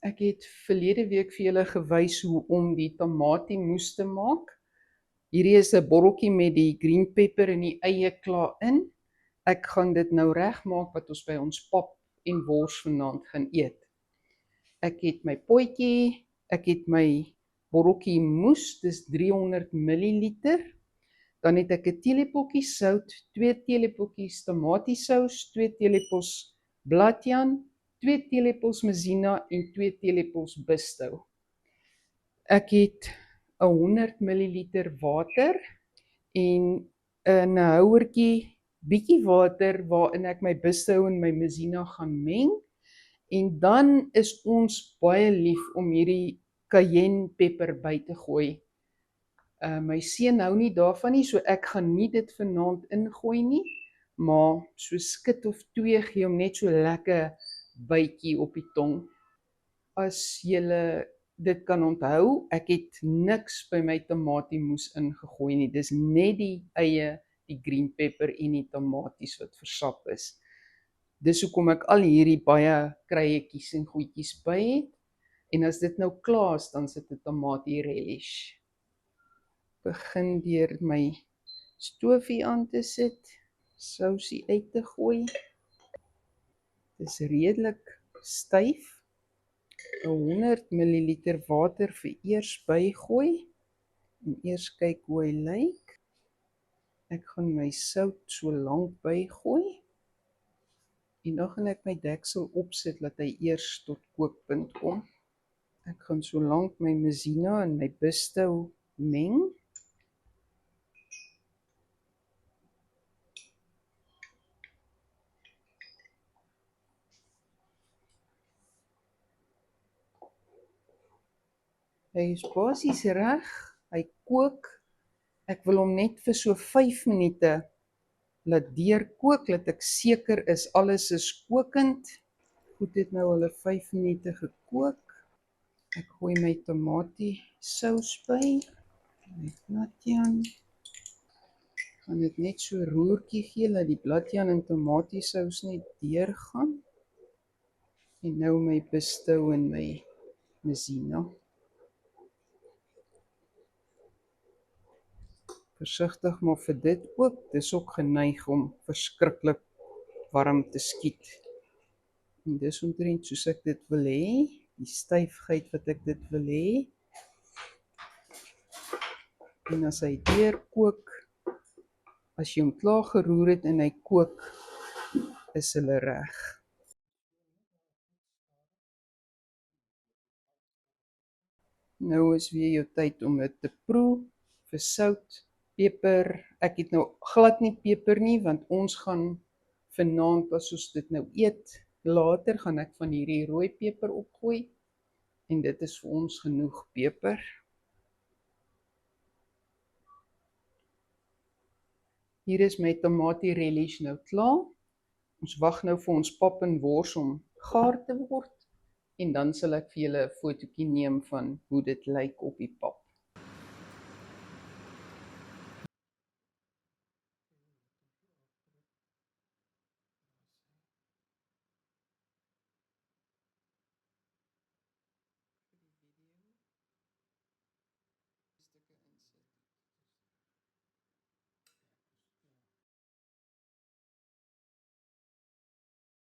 Ek het verlede week vir julle gewys hoe om die tamatie-moes te maak. Hierdie is 'n botteltjie met die green pepper en die eie klaar in. Ek gaan dit nou regmaak wat ons by ons pap en wors vanaand gaan eet. Ek het my potjie, ek het my botteltjie moes, dis 300 ml. Dan het ek 'n teelepeltjie sout, 2 teelepeltjies tamatiesous, 2 teelepels bladjan, 2 teelepels mazina en 2 teelepels bistou. Ek het 100 ml water en 'n houertjie bietjie water waarin ek my bistou en my mazina gaan meng. En dan is ons baie lief om hierdie cayenne pepper by te gooi. My seun hou nie daarvan nie, so ek gaan nie dit vanaand ingooi nie, maar so skit of 2 gee hom net so lekker bytjie op die tong. As julle dit kan onthou, ek het niks by my tamatiemoes ingegooi nie. Dis net die eie, die green pepper en die tamaties wat versap is. Dis hoekom ek al hierdie baie kruietjies en goedjies by het. En as dit nou klaar is, dan sit 'n tamatie relish. Begin deur my stoofie aan te sit, sousie uit te gooi. Dis redelik styf. 100 ml water vir eers bygooi en eers kyk hoe hy lyk. Ek gaan my sout so lank bygooi en dan gaan ek my deksel opsit dat hy eers tot kookpunt kom. Ek gaan so lank my mazina en my bistou meng. Hy is basies reg, hy kook. Ek wil hom net vir so 5 minute laat deurkook, dat ek seker is alles is kokend. Goed, het nou hulle 5 minute gekook. Ek gooi my tamatie sous by, my bladjan. Gaan dit net so roertjie gee, dat die bladjan en tamatie sous net deurgaan. En nou my bistou en my mazina. Versigtig maar vir dit ook, dis ook geneig om verskriklik warm te skiet. En dis omtrent soos ek dit wil hê, die styfheid wat ek dit wil hê. En as hy deurkook, as jy hom klaar geroer het en hy kook, is hulle reg. Nou is weer jou tyd om dit te proe, vir sout, peper. Ek het nou glad nie peper nie, want ons gaan vanaand, as ons dit nou eet, later gaan ek van hierdie rooi peper opgooi. En dit is vir ons genoeg peper. Hier is my tamatie relish nou klaar. Ons wag nou vir ons pap en wors om gaar te word. En dan sal ek vir julle 'n fotootjie neem van hoe dit lyk op die pap.